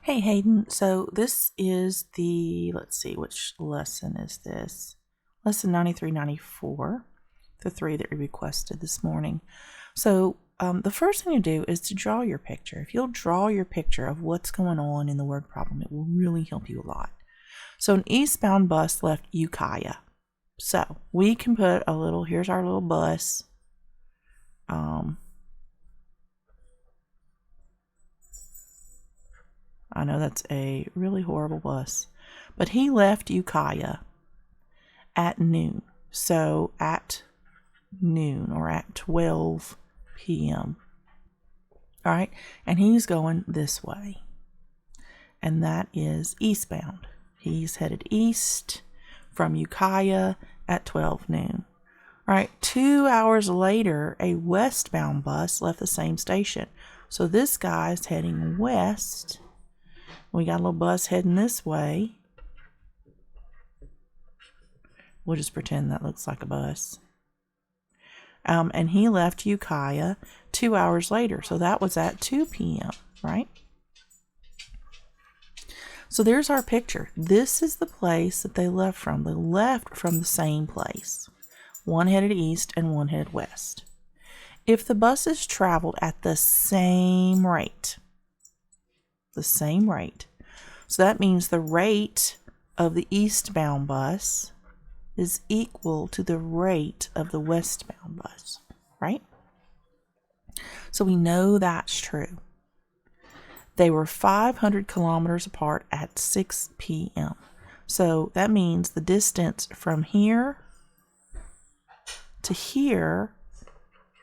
Hey Hayden, so this is let's see, which lesson is this? Lesson 9394, the three that we requested this morning. So the first thing you do is to draw your picture. If you'll draw your picture of what's going on in the word problem, it will really help you a lot. So an eastbound bus left Ukiah. So we can put here's our little bus. I know that's a really horrible bus. But he left Ukiah at noon. So at noon or at 12 p.m. All right. And he's going this way. And that is eastbound. He's headed east from Ukiah at 12 noon. All right. 2 hours later, a westbound bus left the same station. So this guy's heading west. We got a little bus heading this way. We'll just pretend that looks like a bus. And he left Ukiah 2 hours later. So that was at 2 p.m., right? So there's our picture. This is the place that they left from. They left from the same place. One headed east and one headed west. If the buses traveled at the same rate, so that means the rate of the eastbound bus is equal to the rate of the westbound bus, right? So we know that's true. They were 500 kilometers apart at 6 p.m. So that means the distance from here to here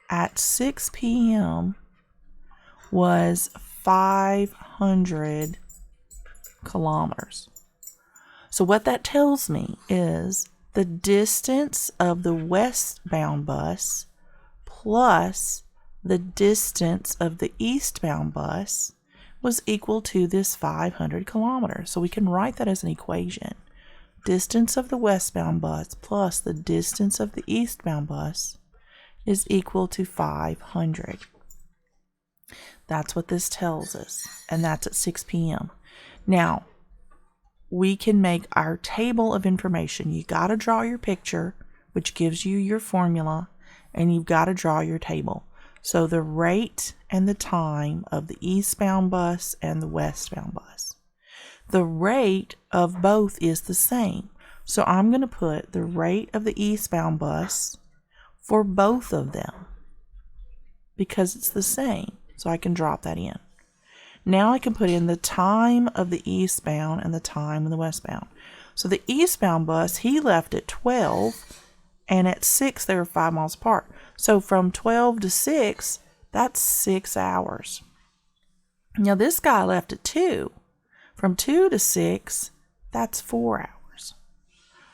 at 6 p.m. was 500 kilometers. So what that tells me is the distance of the westbound bus plus the distance of the eastbound bus was equal to this 500 kilometers. So we can write that as an equation. Distance of the westbound bus plus the distance of the eastbound bus is equal to 500. That's what this tells us, and that's at 6 p.m. Now, we can make our table of information. You got to draw your picture, which gives you your formula, and you've got to draw your table. So the rate and the time of the eastbound bus and the westbound bus. The rate of both is the same. So I'm going to put the rate of the eastbound bus for both of them because it's the same. So I can drop that in. Now I can put in the time of the eastbound and the time of the westbound. So the eastbound bus, he left at 12, and at 6 they were 5 miles apart. So from 12 to 6, that's 6 hours. Now this guy left at 2. From 2 to 6, that's 4 hours.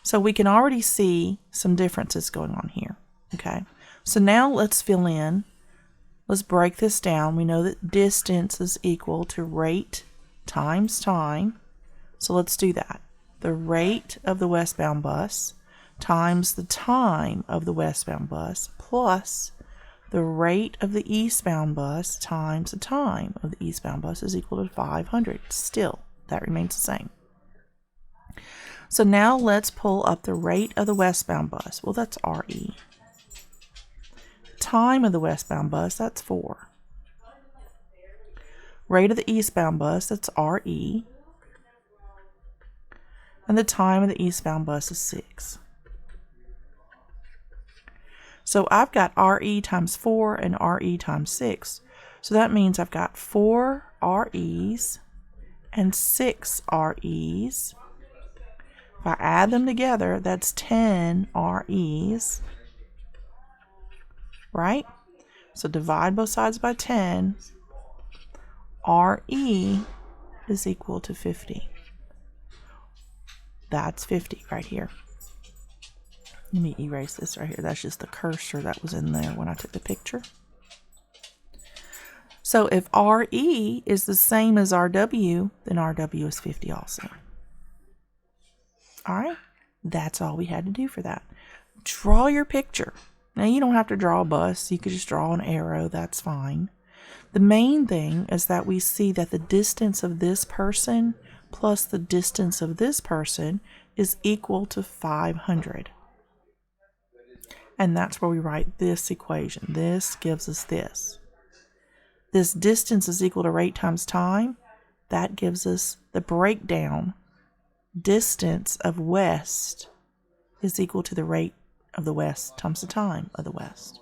So we can already see some differences going on here. Okay. So now let's fill in. Let's break this down. We know that distance is equal to rate times time. So let's do that. The rate of the westbound bus times the time of the westbound bus plus the rate of the eastbound bus times the time of the eastbound bus is equal to 500. Still, that remains the same. So now let's pull up the rate of the westbound bus. Well, that's RE. Time of the westbound bus, that's 4. Rate of the eastbound bus, that's RE. And the time of the eastbound bus is 6. So I've got RE times 4 and RE times 6. So that means I've got 4 REs and 6 REs. If I add them together, that's 10 REs. Right? So divide both sides by 10. RE is equal to 50. That's 50 right here. Let me erase this right here. That's just the cursor that was in there when I took the picture. So if RE is the same as RW, then RW is 50 also. All right? That's all we had to do for that. Draw your picture. Now, you don't have to draw a bus. You could just draw an arrow. That's fine. The main thing is that we see that the distance of this person plus the distance of this person is equal to 500. And that's where we write this equation. This gives us this. This distance is equal to rate times time. That gives us the breakdown. Distance of west is equal to the rate of the west times the time of the west.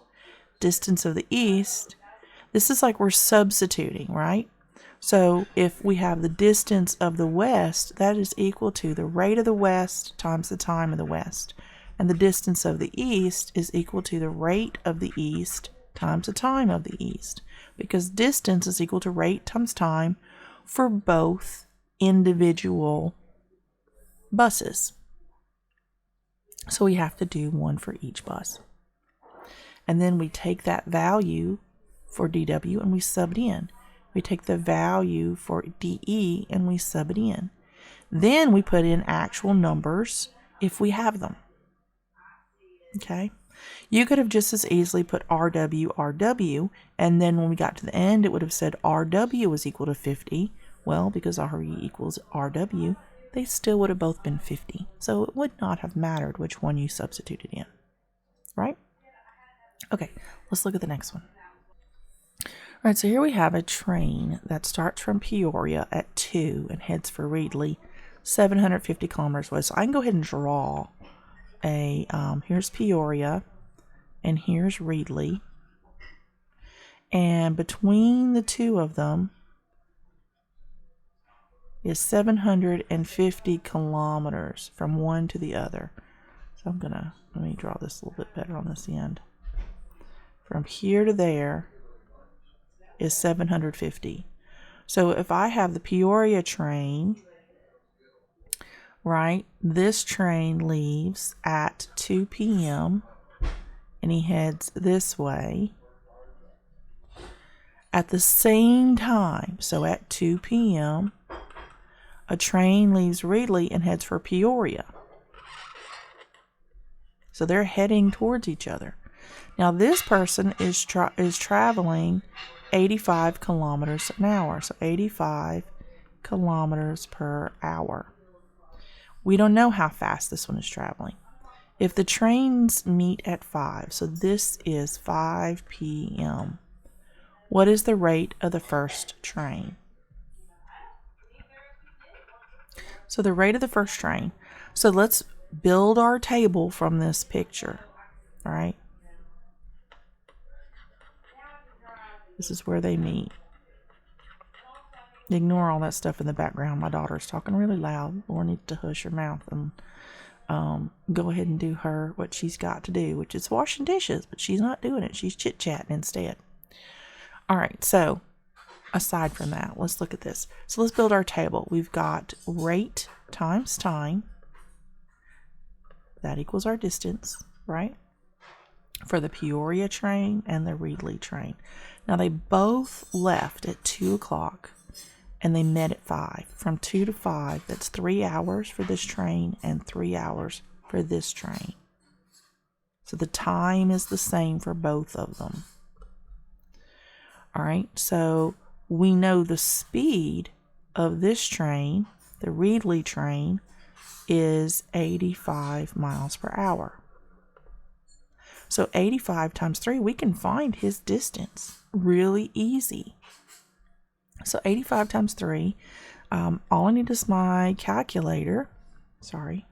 Distance of the east, this is like we're substituting, right? So if we have the distance of the west, that is equal to the rate of the west times the time of the west. And the distance of the east is equal to the rate of the east times the time of the east. Because distance is equal to rate times time for both individual buses. So we have to do one for each bus. And then we take that value for DW and we sub it in. We take the value for DE and we sub it in. Then we put in actual numbers if we have them. Okay? You could have just as easily put RW, and then when we got to the end, it would have said RW is equal to 50. Well, because RE equals RW, they still would have both been 50. So it would not have mattered which one you substituted in. Right? Okay, let's look at the next one. All right, so here we have a train that starts from Peoria at 2 and heads for Reedley, 750 kilometers away. So I can go ahead and draw a, here's Peoria, and here's Reedley. And between the two of them is 750 kilometers from one to the other. So let me draw this a little bit better on this end. From here to there is 750. So if I have the Peoria train, right, this train leaves at 2 p.m. and he heads this way. At the same time, so at 2 p.m., a train leaves Reedley and heads for Peoria. So they're heading towards each other. Now this person is traveling 85 kilometers an hour. So 85 kilometers per hour. We don't know how fast this one is traveling. If the trains meet at 5, so this is 5 p.m., what is the rate of the first train? So the rate of the first train. So let's build our table from this picture. All right. This is where they meet. Ignore all that stuff in the background. My daughter's talking really loud. Laura needs to hush her mouth and go ahead and do what she's got to do, which is washing dishes, but she's not doing it. She's chit-chatting instead. All right, so aside from that, let's look at this. So let's build our table. We've got rate times time. That equals our distance, right? For the Peoria train and the Reedley train. Now they both left at 2 o'clock and they met at 5. From 2 to 5, that's 3 hours for this train and 3 hours for this train. So the time is the same for both of them. All right, so we know the speed of this train, the Reedley train, is 85 miles per hour. So 85 times 3, we can find his distance really easy. So 85 times 3, all I need is my calculator. Sorry.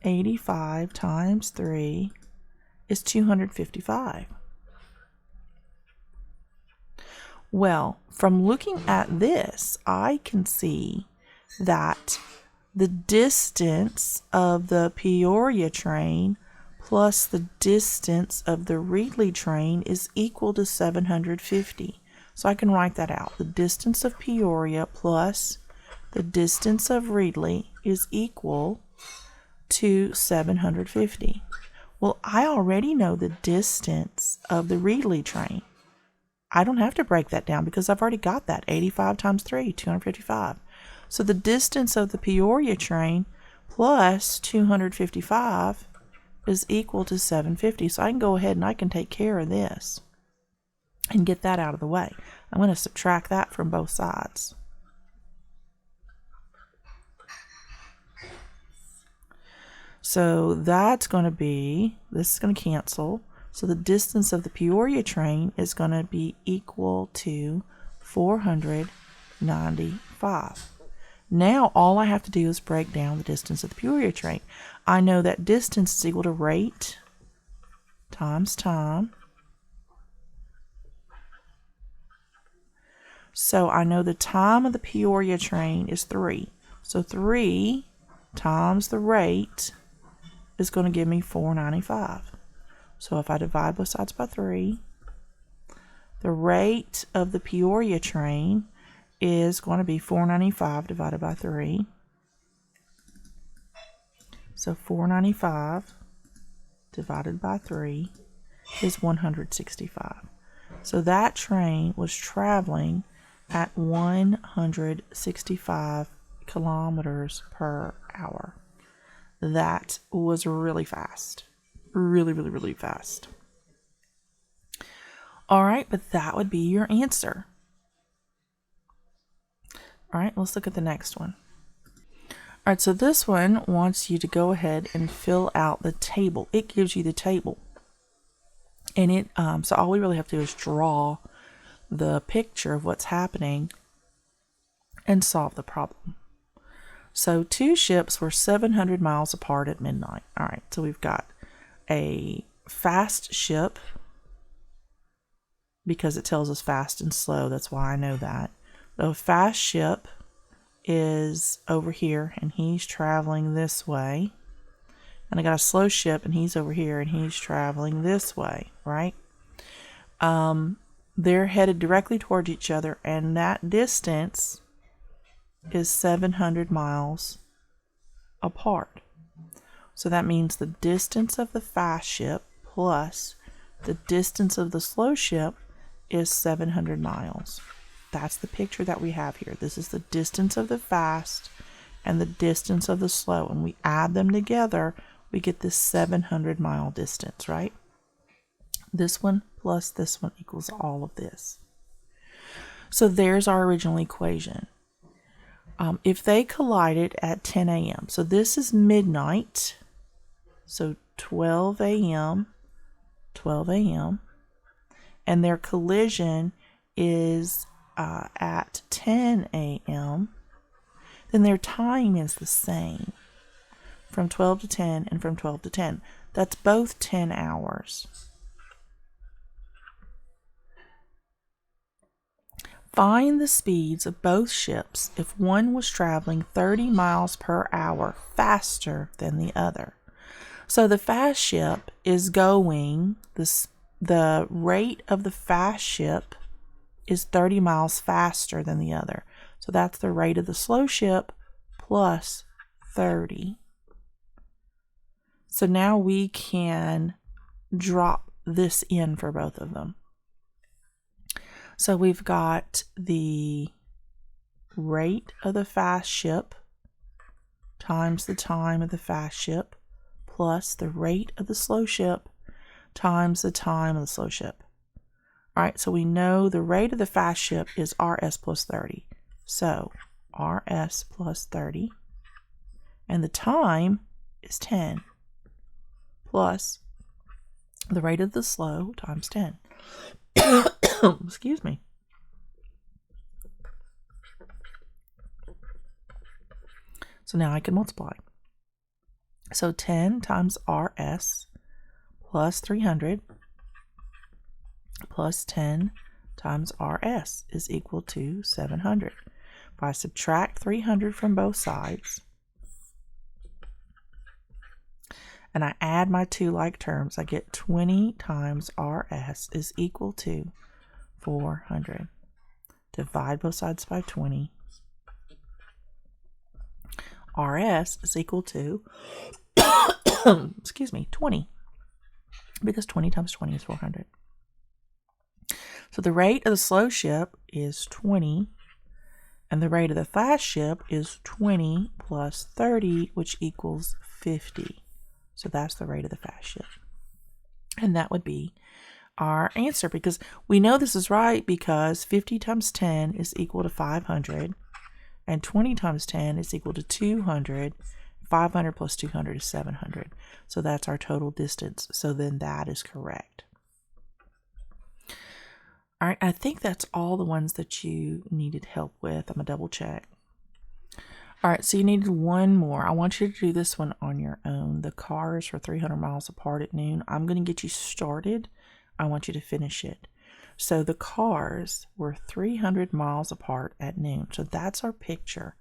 85 times 3 is 255. Well, from looking at this, I can see that the distance of the Peoria train plus the distance of the Reedley train is equal to 750. So I can write that out. The distance of Peoria plus the distance of Reedley is equal to 750. Well, I already know the distance of the Reedley train. I don't have to break that down because I've already got that. 85 times 3, 255. So the distance of the Peoria train plus 255 is equal to 750. So I can go ahead and I can take care of this. and get that out of the way. I'm going to subtract that from both sides. So that's going to be, this is going to cancel. So the distance of the Peoria train is going to be equal to 495. Now all I have to do is break down the distance of the Peoria train. I know that distance is equal to rate times time. So I know the time of the Peoria train is 3. So 3 times the rate is going to give me 495. So if I divide both sides by 3, the rate of the Peoria train is going to be 495 divided by 3. So 495 divided by 3 is 165. So that train was traveling at 165 kilometers per hour. That was really fast. Really, really, really fast. All right, but that would be your answer. All right, let's look at the next one. All right, so this one wants you to go ahead and fill out the table. It gives you the table. And it so all we really have to do is draw the picture of what's happening and solve the problem. So 2 ships were 700 miles apart at midnight. All right, so we've got a fast ship, because it tells us fast and slow. That's why I know that. The fast ship is over here, and he's traveling this way. And I got a slow ship, and he's over here, and he's traveling this way, right? They're headed directly towards each other, and that distance is 700 miles apart. So that means the distance of the fast ship plus the distance of the slow ship is 700 miles. That's the picture that we have here. This is the distance of the fast and the distance of the slow. And we add them together, we get this 700 mile distance, right? This one plus this one equals all of this. So there's our original equation. If they collided at 10 a.m., so this is midnight, so 12 a.m., and their collision is at 10 a.m., then their time is the same, from 12 to 10 and from 12 to 10. That's both 10 hours. Find the speeds of both ships if one was traveling 30 miles per hour faster than the other. So the fast ship is going, the rate of the fast ship is 30 miles faster than the other. So that's the rate of the slow ship plus 30. So now we can drop this in for both of them. So we've got the rate of the fast ship times the time of the fast ship plus the rate of the slow ship times the time of the slow ship. All right, so we know the rate of the fast ship is RS plus 30. So RS plus 30. And the time is 10 plus the rate of the slow times 10. Excuse me. So now I can multiply. So 10 times RS plus 300 plus 10 times RS is equal to 700. If I subtract 300 from both sides and I add my two like terms, I get 20 times RS is equal to 400. Divide both sides by 20. RS is equal to, excuse me, 20. Because 20 times 20 is 400. So the rate of the slow ship is 20, and the rate of the fast ship is 20 plus 30, which equals 50. So that's the rate of the fast ship. And that would be our answer, because we know this is right because 50 times 10 is equal to 500, and 20 times 10 is equal to 200. 500 plus 200 is 700. So that's our total distance. So then that is correct. All right, I think that's all the ones that you needed help with. I'm going to double check. All right, so you needed one more. I want you to do this one on your own. The cars are 300 miles apart at noon. I'm going to get you started. I want you to finish it. So the cars were 300 miles apart at noon. So that's our picture.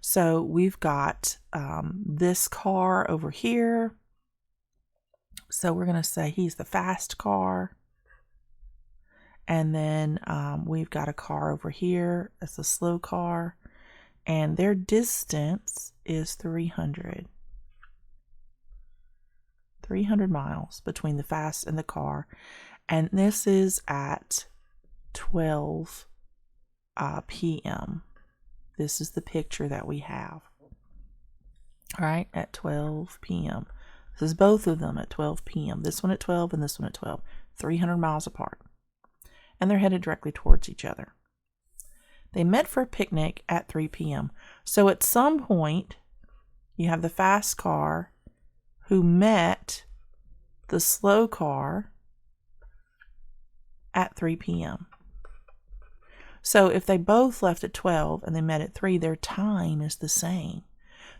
So we've got this car over here. So we're going to say he's the fast car. And then we've got a car over here. That's a slow car. And their distance is 300. 300 miles between the fast and the car. And this is at 12 p.m. This is the picture that we have. All right, at 12 p.m. This is both of them at 12 p.m. This one at 12 and this one at 12. 300 miles apart. And they're headed directly towards each other. They met for a picnic at 3 p.m. So at some point, you have the fast car who met the slow car at 3 p.m. So if they both left at 12 and they met at 3, their time is the same.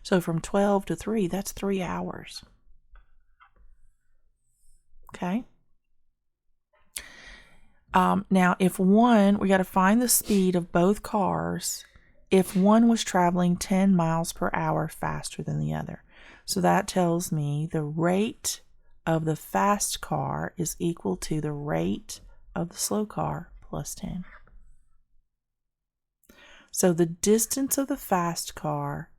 So from 12 to 3, that's 3 hours. Okay? Now, if one, we got to find the speed of both cars if one was traveling 10 miles per hour faster than the other. So that tells me the rate of the fast car is equal to the rate of the slow car plus 10. So the distance of the fast car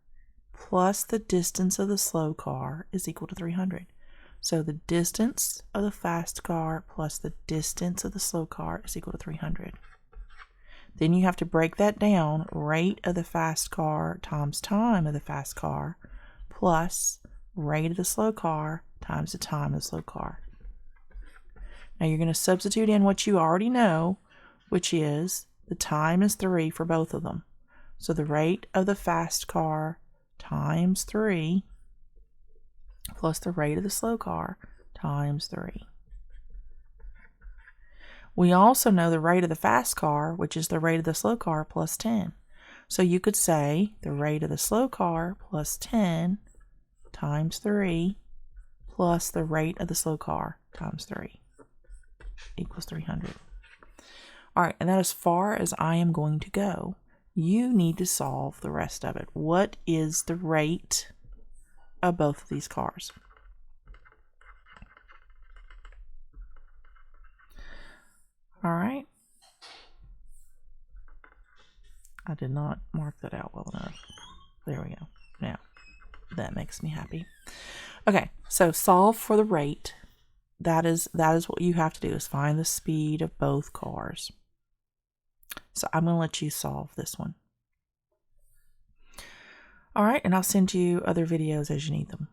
plus the distance of the slow car is equal to 300. So the distance of the fast car plus the distance of the slow car is equal to 300. Then you have to break that down, rate of the fast car times time of the fast car plus rate of the slow car times the time of the slow car. Now you're going to substitute in what you already know, which is the time is 3 for both of them. So the rate of the fast car times 3 plus the rate of the slow car times 3. We also know the rate of the fast car, which is the rate of the slow car plus 10. So you could say the rate of the slow car plus 10 times 3 plus the rate of the slow car times 3 equals 300. All right, and that as far as I am going to go. You need to solve the rest of it. What is the rate of both of these cars? All right. I did not mark that out well enough. There we go. Now, that makes me happy. Okay, so solve for the rate. That is what you have to do, is find the speed of both cars. So I'm going to let you solve this one. All right, and I'll send you other videos as you need them.